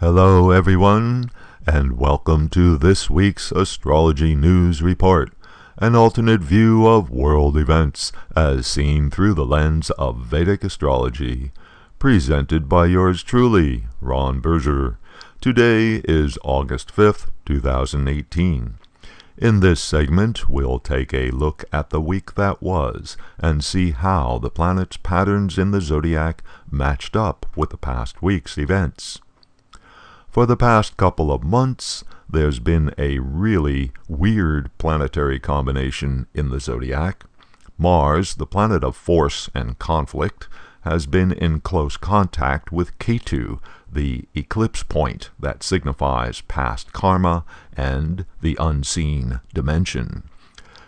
Hello everyone, and welcome to this week's Astrology News Report, an alternate view of world events as seen through the lens of Vedic astrology, presented by yours truly, Ron Berger. Today is August 5th, 2018. In this segment, we'll take a look at the week that was and see how the planets' patterns in the zodiac matched up with the past week's events. For the past couple of months, there's been a really weird planetary combination in the zodiac. Mars, the planet of force and conflict, has been in close contact with Ketu, the eclipse point that signifies past karma and the unseen dimension.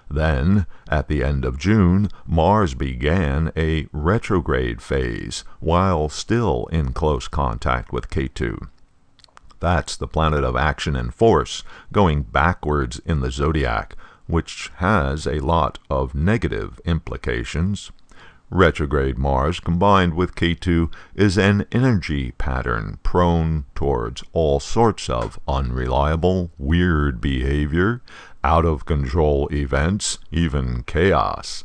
Then, at the end of June, Mars began a retrograde phase while still in close contact with Ketu. That's the planet of action and force, going backwards in the zodiac, which has a lot of negative implications. Retrograde Mars combined with Ketu is an energy pattern prone towards all sorts of unreliable, weird behavior, out-of-control events, even chaos.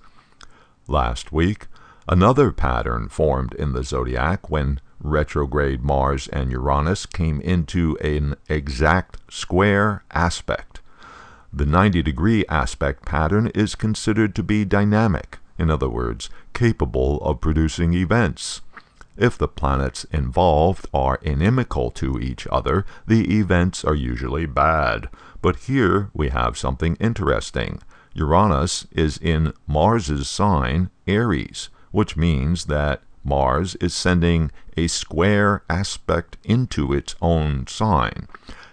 Last week, another pattern formed in the zodiac when retrograde Mars and Uranus came into an exact square aspect. The 90-degree aspect pattern is considered to be dynamic, in other words, capable of producing events. If the planets involved are inimical to each other, the events are usually bad. But here we have something interesting. Uranus is in Mars's sign, Aries, which means that Mars is sending a square aspect into its own sign.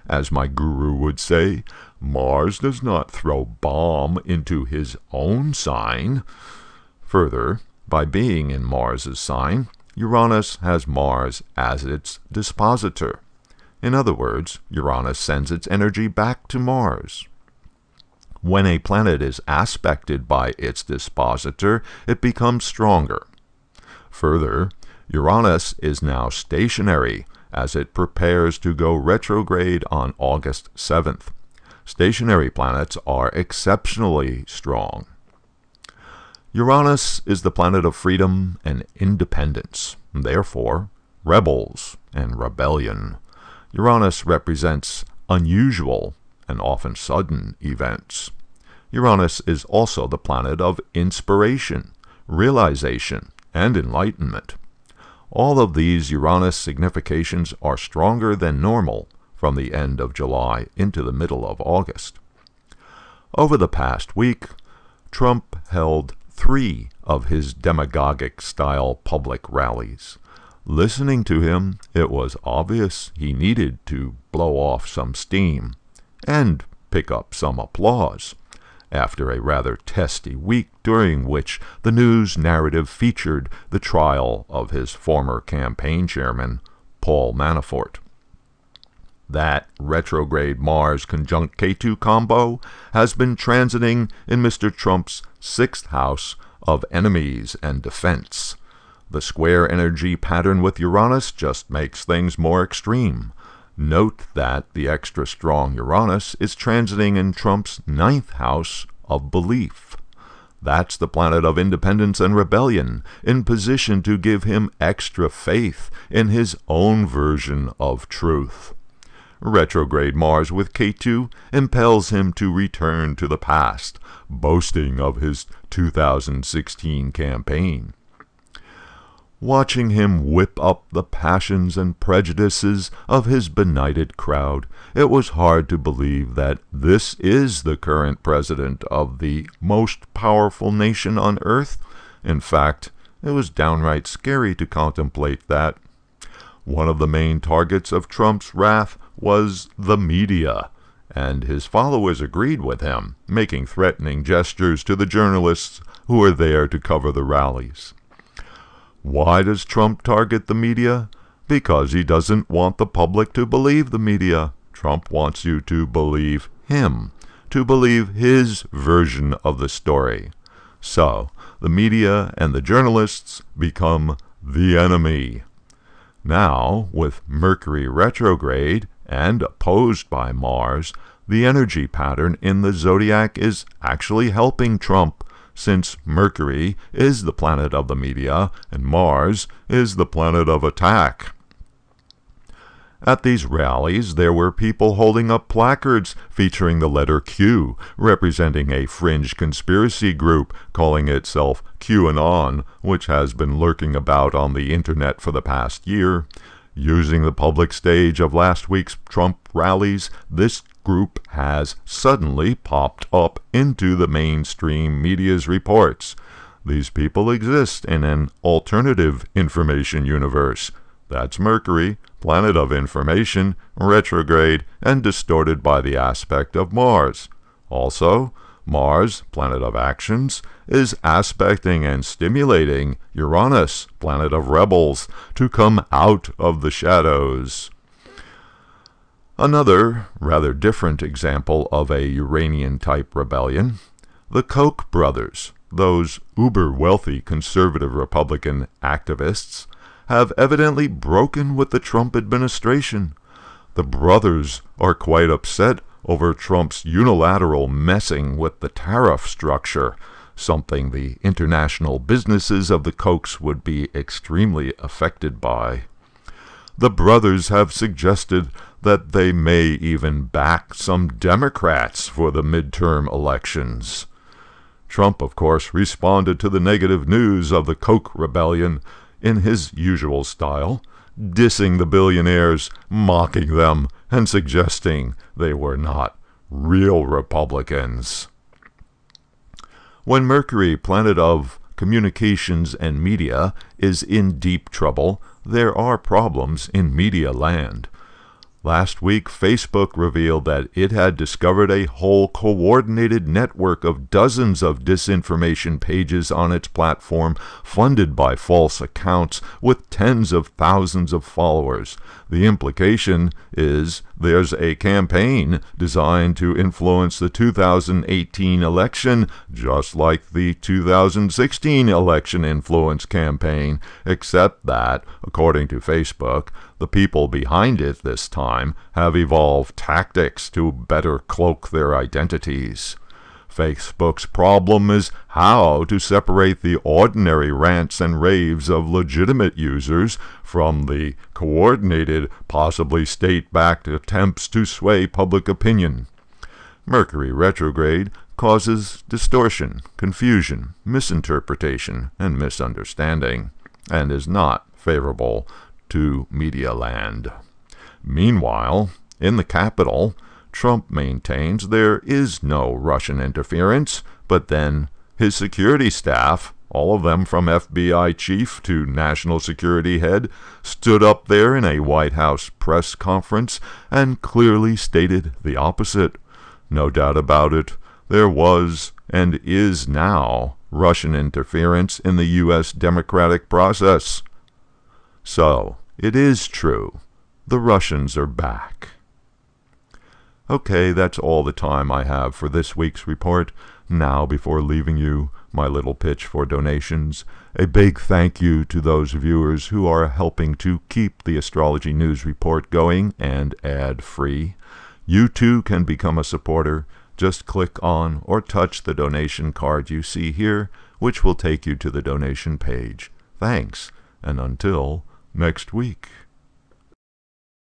As my guru would say, Mars does not throw bomb into his own sign. Further, by being in Mars's sign, Uranus has Mars as its dispositor. In other words, Uranus sends its energy back to Mars. When a planet is aspected by its dispositor, it becomes stronger. Further, Uranus is now stationary as it prepares to go retrograde on August 7th. Stationary planets are exceptionally strong. Uranus is the planet of freedom and independence, therefore rebels and rebellion. Uranus represents unusual and often sudden events. Uranus is also the planet of inspiration, realization, and enlightenment. All of these Uranus significations are stronger than normal from the end of July into the middle of August. Over the past week, Trump held 3 of his demagogic-style public rallies. Listening to him, it was obvious he needed to blow off some steam and pick up some applause. After a rather testy week during which the news narrative featured the trial of his former campaign chairman, Paul Manafort. That retrograde Mars conjunct Ketu combo has been transiting in Mr. Trump's 6th house of enemies and defense. The square energy pattern with Uranus just makes things more extreme. Note that the extra strong Uranus is transiting in Trump's 9th house of belief. That's the planet of independence and rebellion, in position to give him extra faith in his own version of truth. Retrograde Mars with Ketu impels him to return to the past, boasting of his 2016 campaign. Watching him whip up the passions and prejudices of his benighted crowd, it was hard to believe that this is the current president of the most powerful nation on earth. In fact, it was downright scary to contemplate that. One of the main targets of Trump's wrath was the media, and his followers agreed with him, making threatening gestures to the journalists who were there to cover the rallies. Why does Trump target the media? Because he doesn't want the public to believe the media. Trump wants you to believe him, to believe his version of the story. So, the media and the journalists become the enemy. Now, with Mercury retrograde and opposed by Mars, the energy pattern in the zodiac is actually helping Trump, since Mercury is the planet of the media and Mars is the planet of attack. At these rallies, there were people holding up placards featuring the letter Q, representing a fringe conspiracy group calling itself QAnon, which has been lurking about on the internet for the past year. Using the public stage of last week's Trump rallies, this group has suddenly popped up into the mainstream media's reports. These people exist in an alternative information universe. That's Mercury, planet of information, retrograde, and distorted by the aspect of Mars. Also, Mars, planet of actions, is aspecting and stimulating Uranus, planet of rebels, to come out of the shadows. Another, rather different example of a Uranian-type rebellion, the Koch brothers, those uber-wealthy conservative Republican activists, have evidently broken with the Trump administration. The brothers are quite upset over Trump's unilateral messing with the tariff structure, something the international businesses of the Kochs would be extremely affected by. The brothers have suggested that they may even back some Democrats for the midterm elections. Trump, of course, responded to the negative news of the Koch rebellion in his usual style, dissing the billionaires, mocking them, and suggesting they were not real Republicans. When Mercury, planet of communications and media, is in deep trouble, there are problems in media land. Last week, Facebook revealed that it had discovered a whole coordinated network of dozens of disinformation pages on its platform, funded by false accounts with tens of thousands of followers. The implication is there's a campaign designed to influence the 2018 election, just like the 2016 election influence campaign, except that, according to Facebook, the people behind it this time have evolved tactics to better cloak their identities. Facebook's problem is how to separate the ordinary rants and raves of legitimate users from the coordinated, possibly state-backed attempts to sway public opinion. Mercury retrograde causes distortion, confusion, misinterpretation, and misunderstanding, and is not favorable to media land. Meanwhile, in the Capitol, Trump maintains there is no Russian interference, but then his security staff, all of them from FBI chief to national security head, stood up there in a White House press conference and clearly stated the opposite. No doubt about it, there was and is now Russian interference in the U.S. democratic process. So, it is true. The Russians are back. Okay, that's all the time I have for this week's report. Now, before leaving you, my little pitch for donations. A big thank you to those viewers who are helping to keep the Astrology News Report going and ad-free. You too can become a supporter. Just click on or touch the donation card you see here, which will take you to the donation page. Thanks, and until next week.